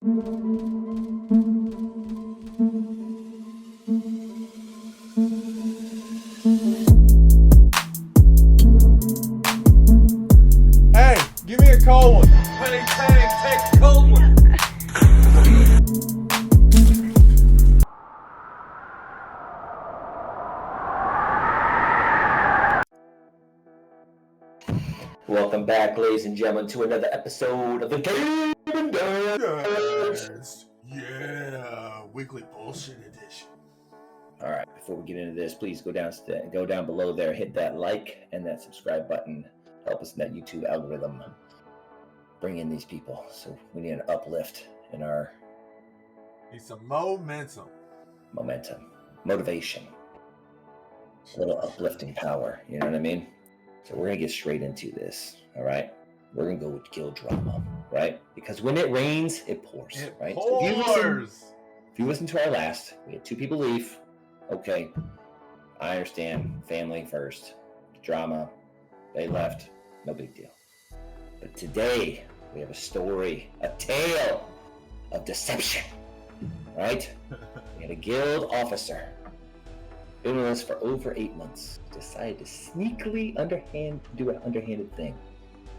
Hey, give me a cold one. Hey, Tang, take a cold one. Welcome back, ladies and gentlemen, to another episode of the Game and Yes. Yeah, weekly bullshit edition. All right, before we get into this, please go down below there, hit that like and that subscribe button. Help us in that YouTube algorithm. Bring in these people. So we need an uplift in our Need some momentum. motivation, a little uplifting power. You know what I mean? So we're gonna get straight into this. All right, we're gonna go with guild drama, right? Because when it rains, it pours. It right? pours. So if you listen to our last, we had 2 people leave. Okay, I understand. Family first. Drama. They left. No big deal. But today, we have a story, a tale of deception. Right? We had a guild officer. Been with us for over 8 months. Decided to sneakily do an underhanded thing.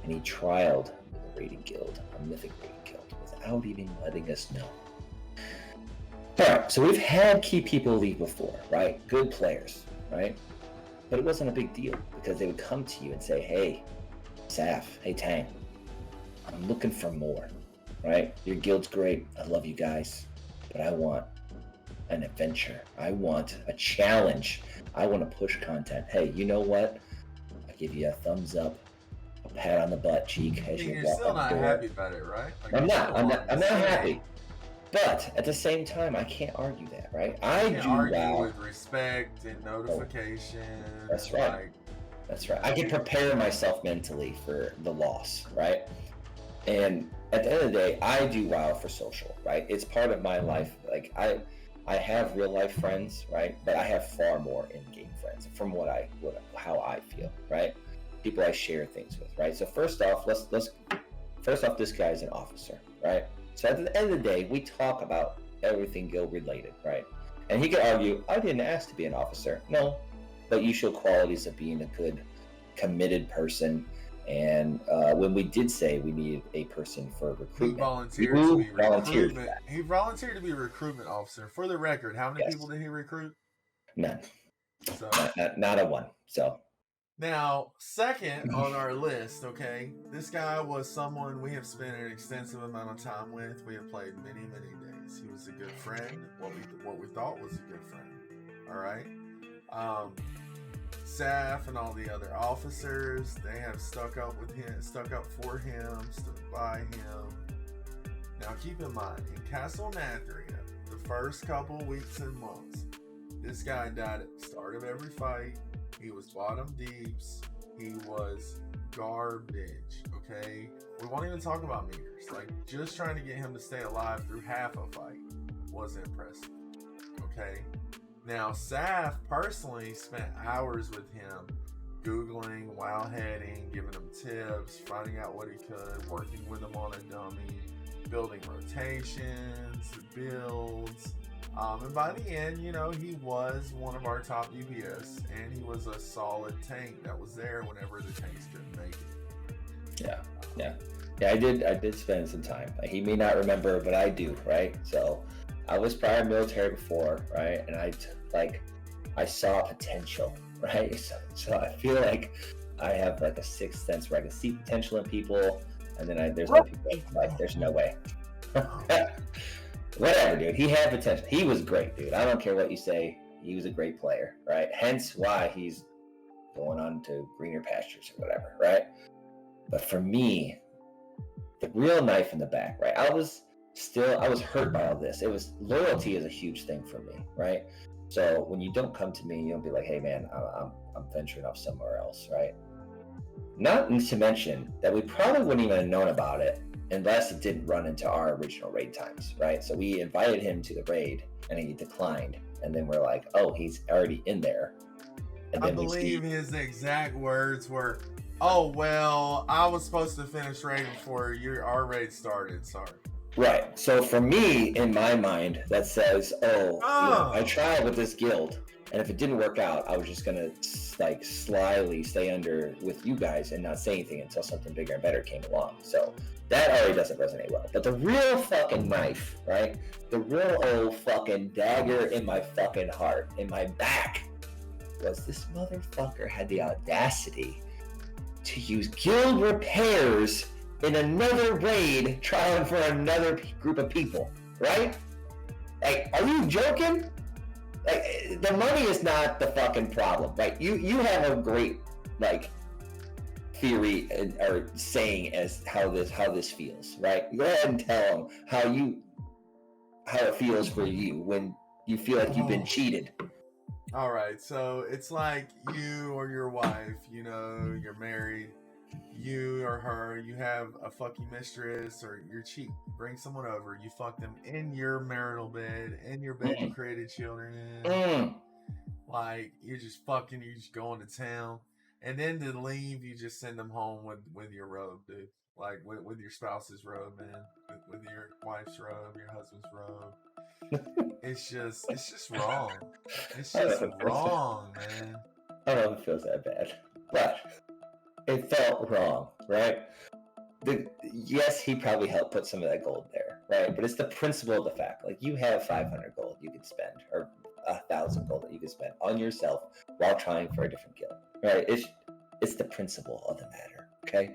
And he trialed with a raiding guild, a mythic raiding guild, without even letting us know. Alright, so we've had key people leave before, right? Good players, right? But it wasn't a big deal because they would come to you and say, hey, Saph, hey Tang, I'm looking for more, right? Your guild's great, I love you guys, but I want an adventure. I want a challenge. I want to push content. Hey, you know what? I give you a thumbs up, a pat on the butt cheek as you You're walk still out not the door. happy about it, right? Like, I'm you're not happy. But at the same time, I can't argue that, right? You can argue well. with respect and notification. That's right. Like, That's right. I can prepare myself mentally for the loss, right? And at the end of the day, I do WoW for social, right? It's part of my life. Like I have real life friends, right? But I have far more in-game friends from how I feel, right? People I share things with, right? So first off, this guy's an officer, right? So at the end of the day, we talk about everything guild related, right? And he could argue, I didn't ask to be an officer. No, but you show qualities of being a good, committed person. And when we did say we needed a person for recruitment, he volunteered to be a recruitment officer. For the record, how many people did he recruit? None. So not a one. So now, second on our list, okay, this guy was someone we have spent an extensive amount of time with. We have played many, many days. He was a good friend. What we thought was a good friend. All right. Saph and all the other officers, they have stuck up for him, stood by him. Now keep in mind, in Castle Nathria, the first couple weeks and months, this guy died at the start of every fight. He was bottom deeps. He was garbage, okay? We won't even talk about meters. Like, just trying to get him to stay alive through half a fight was impressive, okay? Now, Saph personally spent hours with him, Googling, wowheading, giving him tips, finding out what he could, working with him on a dummy, building rotations, builds. And by the end, you know, he was one of our top DPS, and he was a solid tank that was there whenever the tanks couldn't make it. Yeah. I did spend some time. Like, he may not remember, but I do, right? So I was prior military before, right? And I saw potential, right? So I feel like I have like a sixth sense where I can see potential in people, and then there's other people like, there's no way. Whatever, dude. He had potential. He was great, dude. I don't care what you say. He was a great player, right? Hence why he's going on to greener pastures or whatever, right? But for me, the real knife in the back, right? I was hurt by all this. Loyalty is a huge thing for me, right? So when you don't come to me, you don't be like, hey man, I'm venturing off somewhere else, right? Not to mention that we probably wouldn't even have known about it unless it didn't run into our original raid times, right? So we invited him to the raid and he declined. And then we're like, oh, he's already in there. And then I believe his exact words were, oh, well, I was supposed to finish raid before our raid started. Sorry. Right. So for me, in my mind, that says, I tried with this guild, and if it didn't work out, I was just gonna like slyly stay under with you guys and not say anything until something bigger and better came along. So that already doesn't resonate well. But the real fucking knife, right? The real old fucking dagger in my fucking heart, in my back, was this motherfucker had the audacity to use guild repairs in another raid trying for another group of people, right? Like, are you joking? Like, the money is not the fucking problem, right? You have a great like theory or saying as how this feels, right? Go ahead and tell them how it feels for you when you feel like you've been cheated. All right, so it's like you or your wife, you're married. You or her, you have a fucking mistress, or you're cheap. Bring someone over, you fuck them in your marital bed, in your bed you created children in. Like, you're just fucking, you're just going to town. And then to leave, you just send them home with your robe, dude. Like, with your spouse's robe, man. With your wife's robe, your husband's robe. It's just wrong. It's just wrong, man. I don't know if it feels that bad, but it felt wrong, right? Yes, he probably helped put some of that gold there, right? But it's the principle of the fact. Like, you have 500 gold you could spend, or 1,000 gold that you could spend on yourself while trying for a different guild, right? It's the principle of the matter, okay?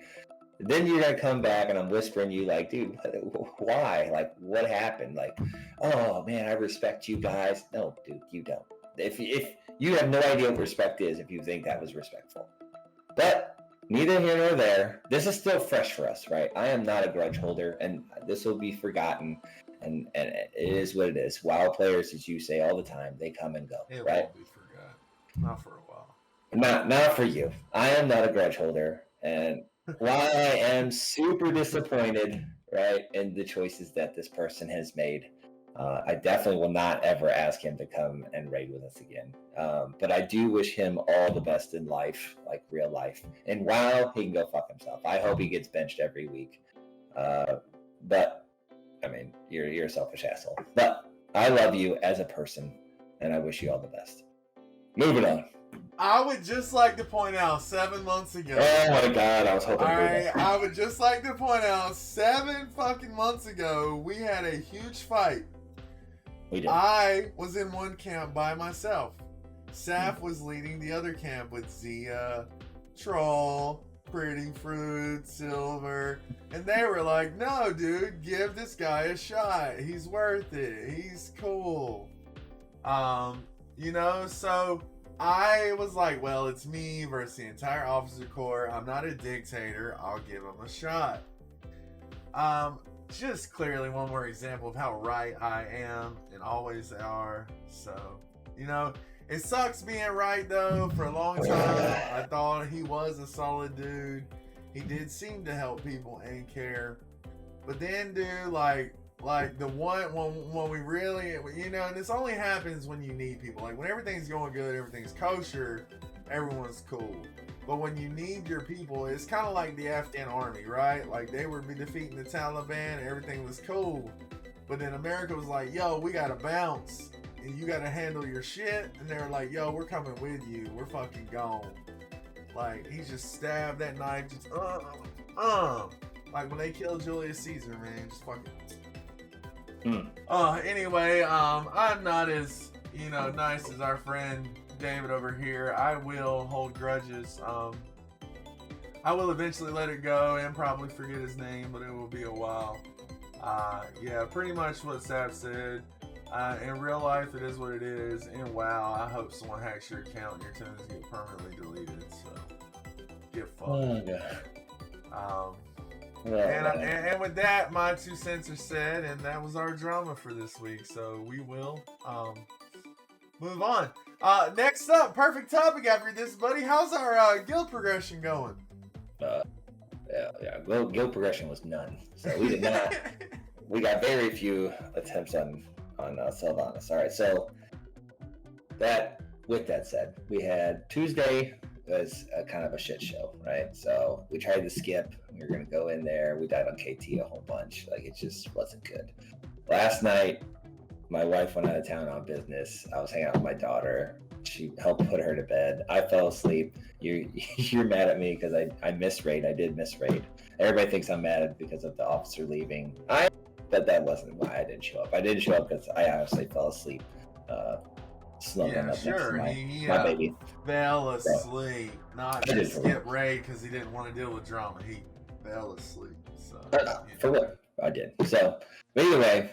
Then you're gonna come back and I'm whispering you like, dude, why? Like, what happened? Like, oh man, I respect you guys. No, dude, you don't. If you have no idea what respect is, if you think that was respectful, but neither here nor there. This is still fresh for us, right? I am not a grudge holder, and this will be forgotten. And it is what it is. WoW players, as you say all the time, they come and go, it right? Won't be forgotten. Not for a while. Not for you. I am not a grudge holder, and while I am super disappointed, right, in the choices that this person has made, I definitely will not ever ask him to come and raid with us again. But I do wish him all the best in life, like real life. And WoW, he can go fuck himself. I hope he gets benched every week. But I mean, you're a selfish asshole. But I love you as a person, and I wish you all the best. Moving on. I would just like to point out 7 months ago. Oh my god, I was hoping. Alright, I would just like to point out 7 fucking months ago, we had a huge fight. We did. I was in one camp by myself. Saph was leading the other camp with Zia, Troll, Pretty Fruit, Silver, and they were like, no, dude, give this guy a shot. He's worth it. He's cool. So I was like, well, it's me versus the entire officer corps. I'm not a dictator. I'll give him a shot. Just clearly one more example of how right I am and always are. So, it sucks being right, though. For a long time, I thought he was a solid dude. He did seem to help people and care. But then, dude, like the one, when we really, and this only happens when you need people. Like, when everything's going good, everything's kosher, everyone's cool. But when you need your people, it's kind of like the Afghan army, right? Like, they were defeating the Taliban, everything was cool. But then America was like, yo, we gotta bounce. And you gotta handle your shit. And they're like, yo, we're coming with you. We're fucking gone. Like, he just stabbed that knife, just, like when they killed Julius Caesar, man, just fucking. Anyway, I'm not as, nice as our friend David over here. I will hold grudges. I will eventually let it go and probably forget his name, but it will be a while. Yeah, pretty much what Saph said. In real life, it is what it is. In WoW, I hope someone hacks your account and your tunes get permanently deleted. So, get fucked. Oh, and with that, my 2 cents are said, and that was our drama for this week. So we will move on. Next up, perfect topic after this, buddy. How's our guild progression going? Guild progression was none. So we did not. We got very few attempts on Sylvanas. All right, so with that said, we had Tuesday was a kind of a shit show, right? So we tried to skip. We were gonna go in there. We died on KT a whole bunch. Like, it just wasn't good. Last night, my wife went out of town on business. I was hanging out with my daughter. She helped put her to bed. I fell asleep. You're mad at me because I missed raid. I did miss raid. Everybody thinks I'm mad because of the officer leaving. But that wasn't why I didn't show up. I didn't show up because I honestly fell asleep. Snuggling up next to my baby. Fell asleep. Not just skip raid because he didn't want to deal with drama. He fell asleep. So for what? I did. So either way,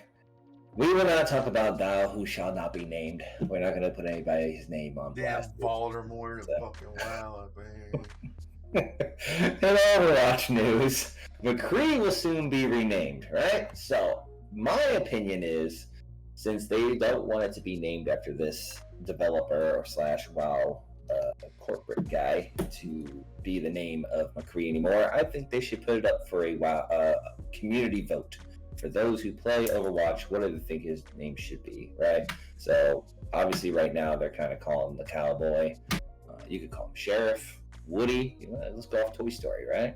we will not talk about thou who shall not be named. We're not going to put anybody's name on blast. Damn Voldemort and fucking wow, baby. In Overwatch news, McCree will soon be renamed, right? So my opinion is, since they don't want it to be named after this developer / WoW corporate guy to be the name of McCree anymore, I think they should put it up for a community vote. For those who play Overwatch, what do they think his name should be, right? So obviously right now they're kind of calling him the cowboy. You could call him Sheriff, Woody. Let's go off Toy Story, right?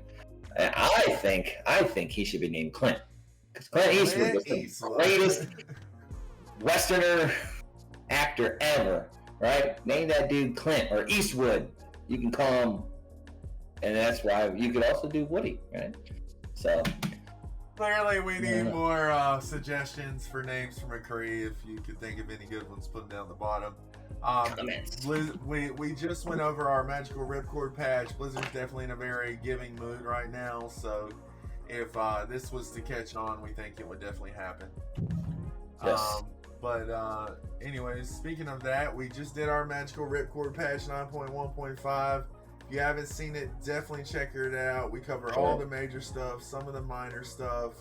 And I think he should be named Clint. Because Clint Eastwood was the greatest Westerner actor ever, right? Name that dude Clint or Eastwood. You can call him, and that's why you could also do Woody, right? So clearly we need more suggestions for names for McCree. If you could think of any good ones, put them down the bottom. We just went over our magical ripcord patch. Blizzard's definitely in a very giving mood right now, so if this was to catch on, we think it would definitely happen. Yes. But anyways, speaking of that, we just did our magical ripcord patch 9.1.5. If you haven't seen it, definitely check it out. We cover all the major stuff, some of the minor stuff.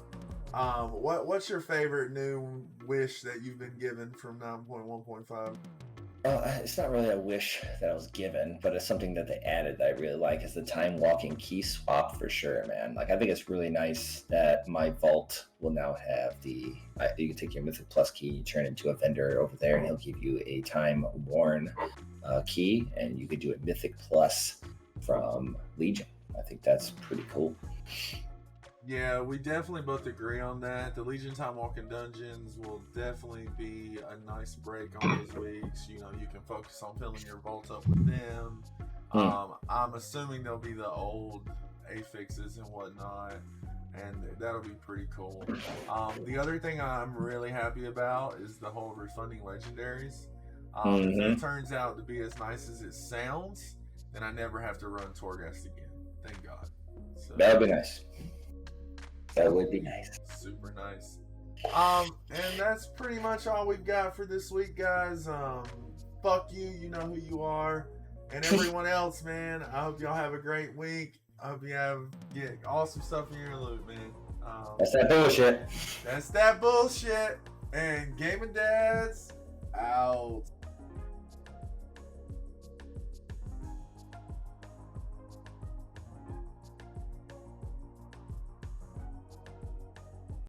What's your favorite new wish that you've been given from 9.1.5? It's not really a wish that I was given, but it's something that they added that I really like. Is the time walking key swap for sure, man. Like, I think it's really nice that my vault will now have you can take your Mythic Plus key, you turn into a vendor over there, and he'll give you a time worn key, and you could do it Mythic Plus from Legion. I think that's pretty cool. Yeah, we definitely both agree on that. The Legion Time Walking Dungeons will definitely be a nice break on those weeks. You know, you can focus on filling your vault up with them. I'm assuming they'll be the old affixes and whatnot, and that'll be pretty cool. The other thing I'm really happy about is the whole refunding legendaries. If it turns out to be as nice as it sounds, then I never have to run Torghast again. Thank God. So, that would be nice. That would be nice. Super nice. And that's pretty much all we've got for this week, guys. Fuck you, you know who you are. And everyone else, man, I hope y'all have a great week. I hope you get awesome stuff in your loot, man. That's that bullshit. That's that bullshit. And Gaming Dads out.